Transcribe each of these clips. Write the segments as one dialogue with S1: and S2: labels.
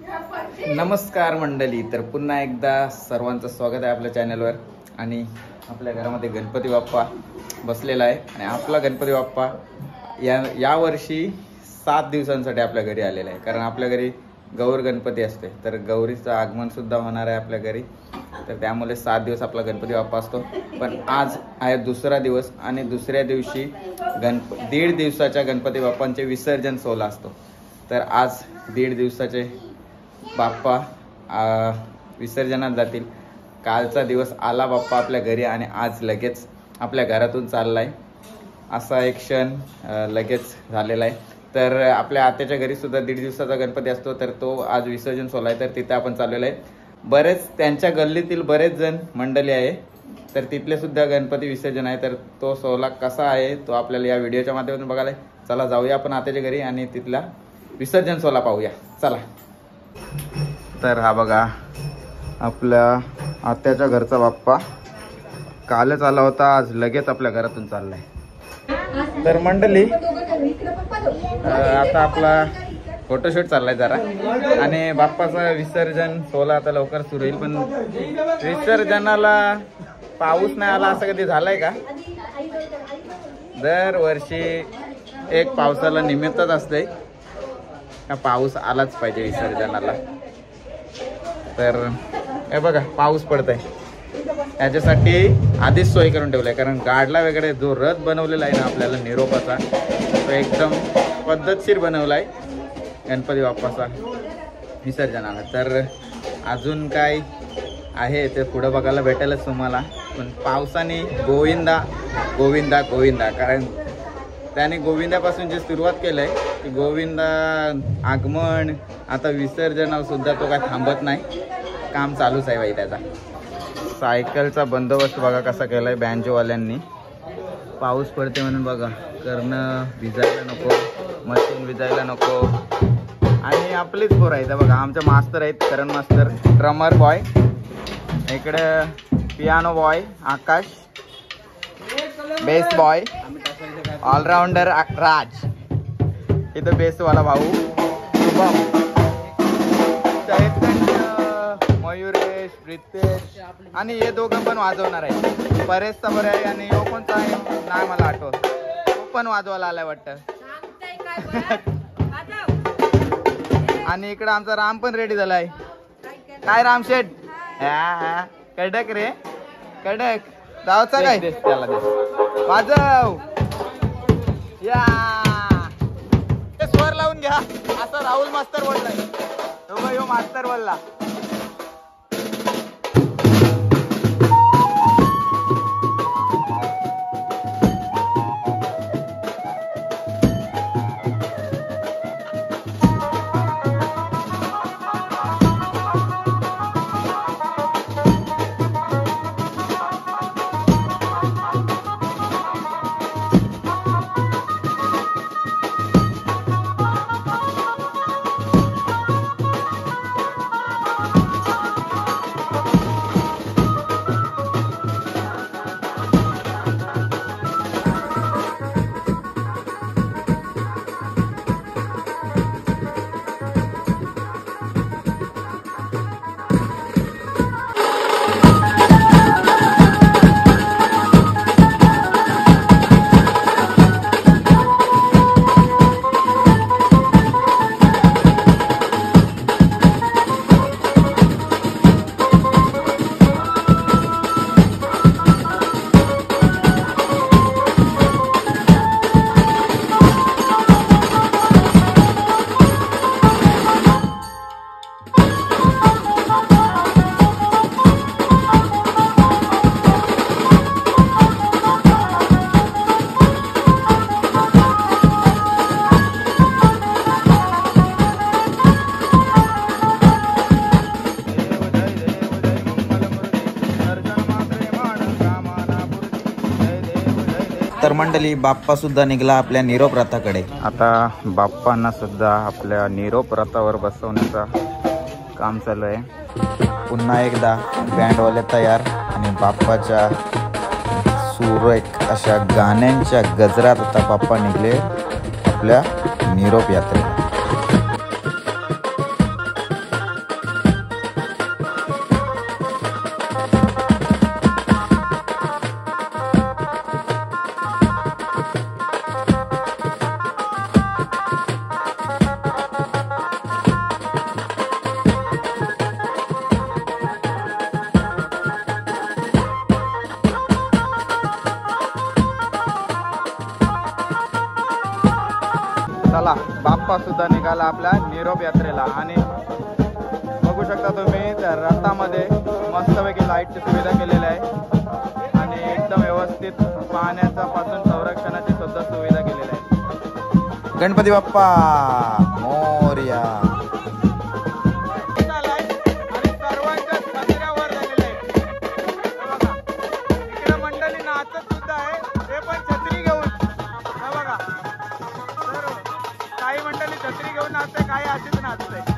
S1: नमस्कार मंडळी, तर पुन्हा एकदा सर्वांचं स्वागत आहे आपल्या चॅनलवर। आणि आपल्या घरामध्ये गणपती बाप्पा बसलेला आहे आणि आपला गणपती बाप्पा या वर्षी 7 दिवसांसाठी आपल्या घरी आलेला आहे। कारण आपल्या घरी गौर गणपती असते, तर गौरीचं आगमन सुद्धा होणार आहे आपल्या घरी, तर त्यामुळे 7 दिवस आपला गणपती बाप्पा असतो। पण आज आहे दुसरा दिवस आणि दुसऱ्या दिवशी 1.5 दिवसाच्या गणपती बाप्पांचे विसर्जन सोहळा असतो। तर आज 1.5 दिवसाचे बाप्पा विसर्जनात जातील। कालचा दिवस आला बाप्पा आपल्या घरी आणि आज लगेच आपल्या घरातून चाललाय, असा एक क्षण लगेच झालेला आहे। तर आपल्या आत्याच्या घरी सुद्धा 1.5 दिवसाचा गणपती असतो, तर तो आज विसर्जन सोहळा आहे, तर तिथे आपण चाललेलो आहे। बरेच त्यांच्या गल्लीतील बरेच जण मंडळी आहे, तर तिथले सुद्धा गणपती विसर्जन आहे। तर तो सोहळा कसा आहे तो आपल्याला या व्हिडिओच्या माध्यमातून बघायला। चला जाऊया आपण आत्याच्या घरी आणि तिथला विसर्जन सोहळा पाहूया, चला। तर हा बघा आपल्या आत्याच्या घरचा बाप्पा कालच आला होता, आज लगेच आपल्या घरातून चाललाय। तर मंडळी आता आपला फोटोशूट चाललाय जरा, आणि बाप्पाचं विसर्जन सोहळा आता लवकर सुरू होईल। पण विसर्जनाला पाऊस नाही आला असं कधी झालंय का? दरवर्षी एक पावसाला निमित्तच असते का पाऊस आलाच पाहिजे विसर्जनाला। तर हे बघा पाऊस पडतंय, याच्यासाठी आधीच सोय करून ठेवलाय। कारण गाडला वगैरे जो रथ बनवलेला आहे ना आपल्याला निरोपाचा, तो एकदम पद्धतशीर बनवलाय गणपती बाप्पाचा विसर्जनाला। तर अजून काय आहे ते पुढे बघायला भेटेलच तुम्हाला। पण पावसाने गोविंदा गोविंदा गोविंदा, कारण त्याने गोविंदापासून जे सुरुवात केलंय की गोविंदा आगमन, आता विसर्जनाला सुद्धा तो काय थांबत नाही, काम चालूच आहे बाई त्याचा। सायकलचा बंदोबस्त बघा कसा केलाय बँजोवाल्यांनी। पाऊस पडते म्हणून बघा, करणं भिजायला नको, मशीन भिजायला नको। आणि आपलीच पोरं आहेत बघा, आमचे मास्तर आहेत, करण मास्तर, ड्रमर बॉय, इकडे पियानो बॉय आकाश, बेस बॉय ऑलराउंडर राज, इथं बेसवाला भाऊ शुभम, मयुरेश, प्रितेश, आणि हे दोघं पण वाजवणार आहे। परेशचा बरं आहे आणि यो कोणता आहे नाही मला आठवत, तो पण वाजवायला आलाय वाटतं। आणि इकडे आमचा राम पण रेडी झालाय। काय राम शेठ? कडक रे कडक, जावचा काय त्याला वाजव या, स्वर लावून घ्या असं राहुल मास्तर बोललाय, यो मास्तर बोलला। तर मंडळी बाप्पा सुद्धा निघाला आपल्या निरोप रथाकडे। आता बाप्पांना सुद्धा आपल्या निरोप रथावर बसवण्याचा काम चालू आहे। पुन्हा एकदा बँडवाले तयार आणि बाप्पाच्या सुरेख अशा गाण्यांच्या गजरात आता बाप्पा निघले आपल्या निरोप यात्रेला। चला आपल्या निरोप यात्रेला. आणि बघू शकता तुम्ही त्या रथामध्ये मस्तपैकी लाईटची सुविधा केलेली आहे आणि एकदम व्यवस्थित पाण्याचा पासून संरक्षणाची सुद्धा सुविधा केलेली आहे. गणपती बाप्पा मोरया.
S2: छत्री घेऊन नाचते, काही अशीच नाचते.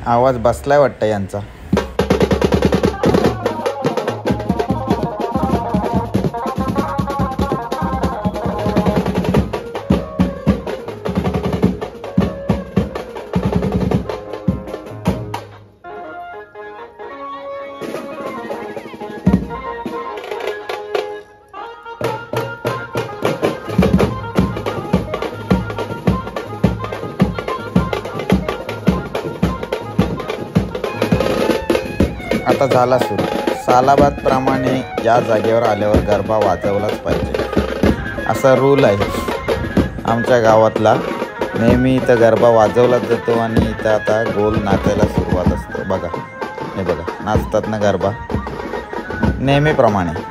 S1: आवाज बसलाय वाटतं यांचा. आता झाला सुरू. सालाबाद प्रमाणे या जागेवर आल्यावर गरबा वाजवलाच पाहिजे असा रूल आहे आमच्या गावातला. नेहमी इथं गरबा वाजवलाच जातो आणि इथं आता गोल नाचायला सुरुवात असते. बघा हे बघा नाचतात ना गरबा नेहमीप्रमाणे.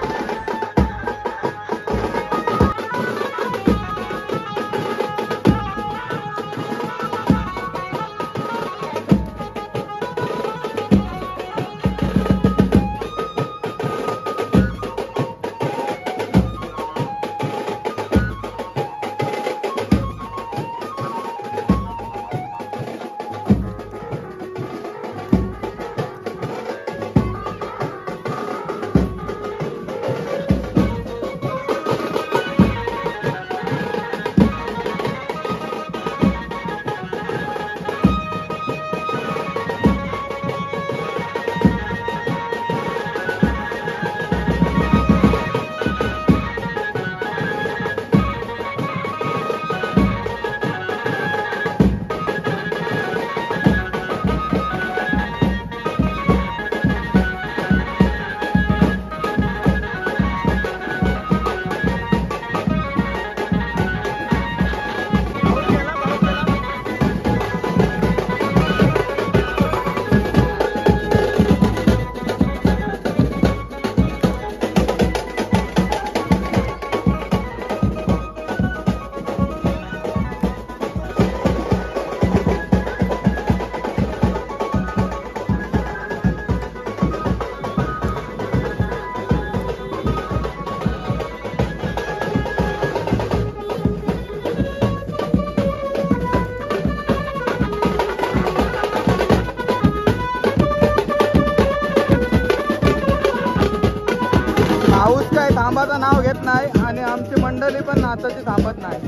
S3: घेत नाही आणि आमची मंडळी पण नाचाची थांबत नाही.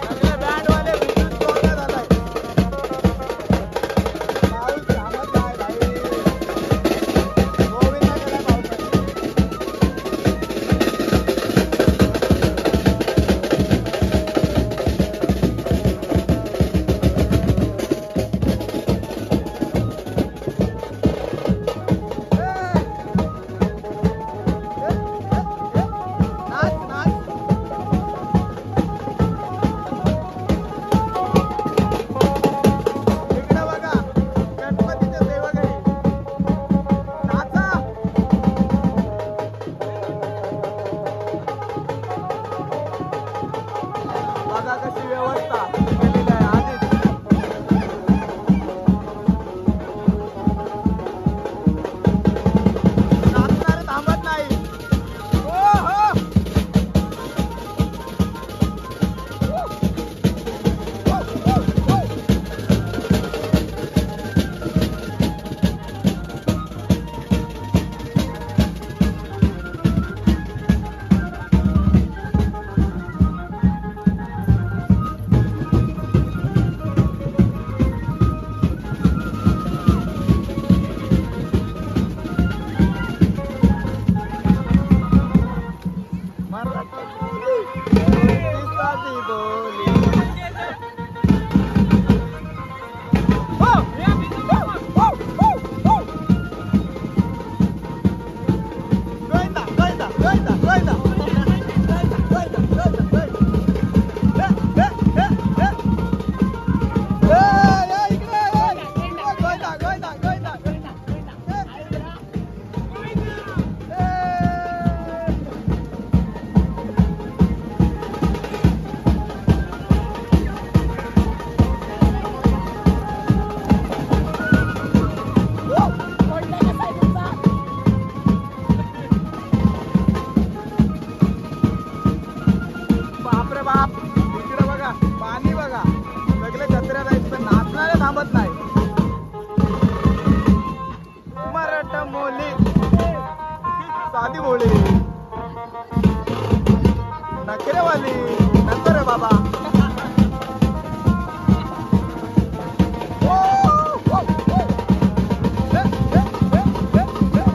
S3: सगळे बँडवाले विद्युत तोडण्यात आलाय. पाऊस थांबत नाही भाई. गोविंदा गेला पावसाने. नाच नाच. इकडे बघा गणपतीचे सेवक आहे. नाचा. बघा कशी व्यवस्था केलेली आहे आधीच. नाचणारे थांबत नाही. हो हो. मराठी बोली, साधी बोली. हो, हो, हो, हो, हो. गोविंदा, गोविंदा, गोविंदा, गोविंदा. गोविंदा, गोविंदा, गोविंदा, गोविंदा. हे. ए, इकडे, गोविंदा, गोविंदा, गोविंदा, गोविंदा. बापरे बाप. इकडे बघा पाणी बघा. सगळे जत्रेला आहेत पण नाचणारे थांबत नाही. मराठा बोली, साधी बोली, नखरेवाली. नंतर रे बाबा. हो, हो, हो. हे, हे, हे, हे, हे.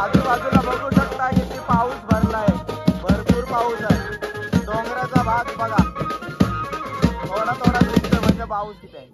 S3: आजूबाजूला बघू शकता किती पाऊस भरलाय. भरपूर पाऊस आहे. डोंगराचा भाग बघा. थोडा थोडा दिसतोय म्हणजे पाऊस किती आहे.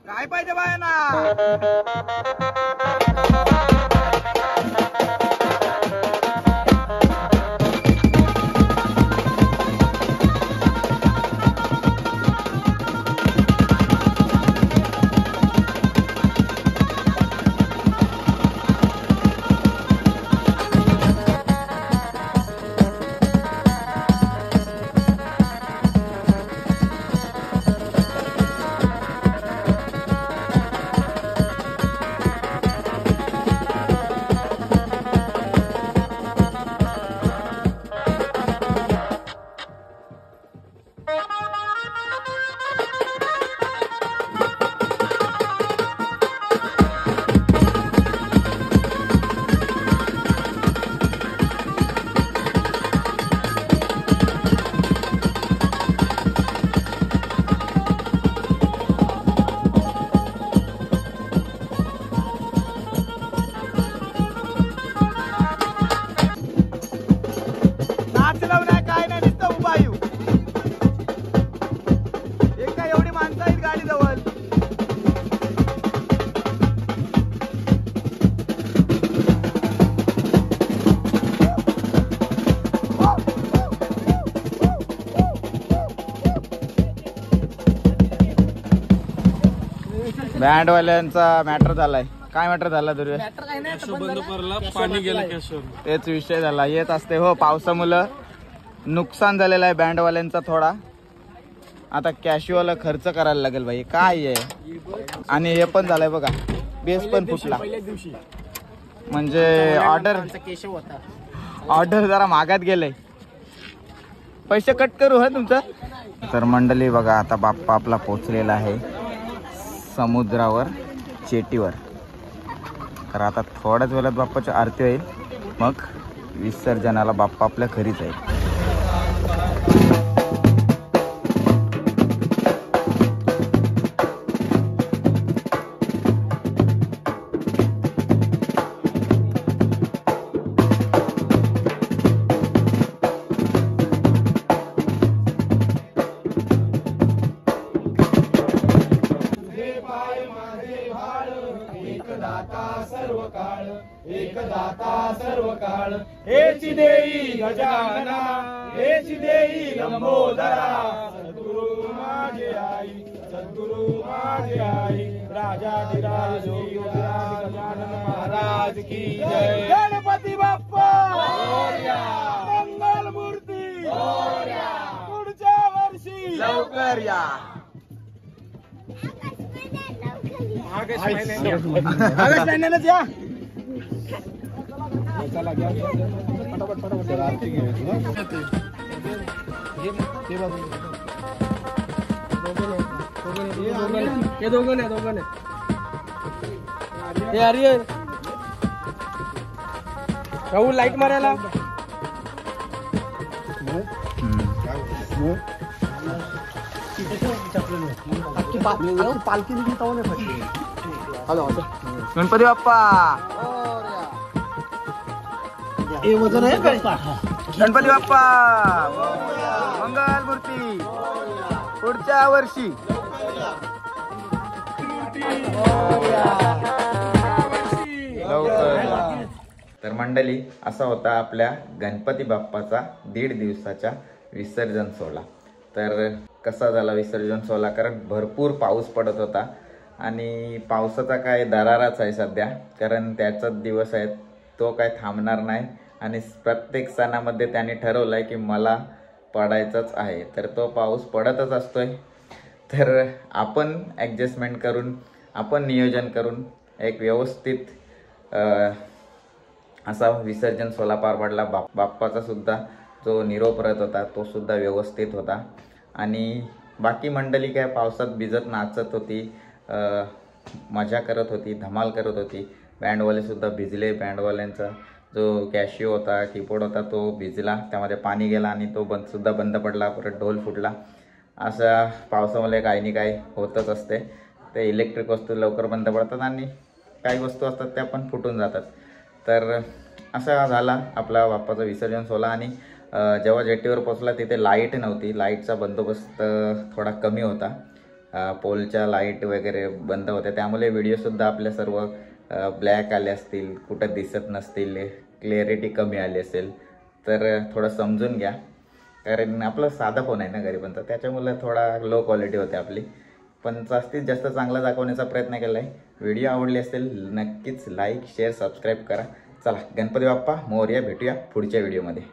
S3: काय पाहिजे बायांना? नाचलव नाही काय नाही नुसतं उभा येऊ. एक काय एवढी माणसं आहेत गाडी जवळ.
S1: बँडवाल्यांचा मॅटर झालाय. काय मॅटर झाला दुर्वे?
S2: पाणी गेलं.
S1: तेच विषय झाला. येत असते हो पावसामुळं नुकसान झालेलं आहे बँडवाल्यांचा थोडा. आता कॅशिओला खर्च करायला लागेल भाई. काय आहे. आणि हे पण झालंय बघा, बेस पण फुटला. म्हणजे ऑर्डर जरा मागात गेले. पैसे कट करू हा तुमचं. तर मंडळी बघा, आता बाप्पा आपला पोचलेला आहे समुद्रावर, चेटीवर. तर आता थोड्याच वेळात बाप्पाची आरती होईल, मग विसर्जनाला बाप्पा आपल्या घरी जाईल.
S3: हेची देई गजानना, हेची देई लंबोदरा. सद्गुरु माझे आई, सद्गुरु माझे आई. राजाधिराज योगीराज गजानन महाराज की जय. गणपती बाप्पा मोरया, मंगल मूर्ती मोरया. पुढच्या वर्षी लवकर या. ऑगस्ट महिन्यातच या. चला घ्या फटाफट आरती घेऊया. हे दोघं नाही. हे अरे राहुल लाईट मारायला. पालखी
S1: गणपती बाप्पा
S3: वजन आहे काय?
S1: गणपती बाप्पा मंगल मूर्ती. पुढच्या वर्षी लवकर. तर मंडळी, असा होता आपल्या गणपती बाप्पाचा 1.5 दिवसाचा विसर्जन सोहळा. तर कसा झाला विसर्जन सोहळा? कारण भरपूर पाऊस पडत होता आणि पावसाचा काय दराराच आहे सध्या. कारण त्याचाच दिवस आहे, तो काय थांबणार नाही. आणि प्रत्येक सणामध्ये त्याने ठरवलं आहे की मला पडायचंच आहे. तर तो पाऊस पडतच असतोय. तर आपण ॲडजस्टमेंट करून, आपण नियोजन करून एक व्यवस्थित असा विसर्जन सोहळा पार पडला. बाप्पाचा सुद्धा जो निरोप रथ होता तो सुद्धा व्यवस्थित होता. आणि बाकी मंडळी काय पावसात भिजत नाचत होती, मजा करत होती, धमाल करत होती. बँडवाले सुद्धा भिजले. बँडवाल्यांचा जो कॅशिओ होता, कीबोर्ड होता, तो भिजला, त्यामध्ये पाणी गेला आणि तो सुद्धा बंद पडला. परत ढोल फुटला. अशा पावसामुळे काही नाही काही होतच असते. ते इलेक्ट्रिक वस्तू लवकर बंद पडतात आणि काही वस्तू असतात त्या पण फुटून जातात. तर असा झाला आपला बाप्पाचा विसर्जन सोहळा. आणि जेव्हा जेटीवर पोचला तिथे लाईट नव्हती. लाईटचा बंदोबस्त थोडा कमी होता. पोलच्या लाईट वगैरे बंद होत्या, त्यामुळे व्हिडिओसुद्धा आपल्या सर्व ब्लॅक आले असतील, कुठं दिसत नसतील, क्लिअरिटी कमी आली असेल, तर थोडं समजून घ्या. कारण आपलं साधा फोन आहे ना गरिबांचा, त्याच्यामुळे थोडा लो क्वालिटी होते आपली. पण जास्तीत जास्त चांगला दाखवण्याचा प्रयत्न केला आहे. व्हिडिओ आवडली असेल नक्कीच लाईक, शेअर, सबस्क्राईब करा. चला, गणपती बाप्पा मोरया. भेटूया पुढच्या व्हिडिओमध्ये.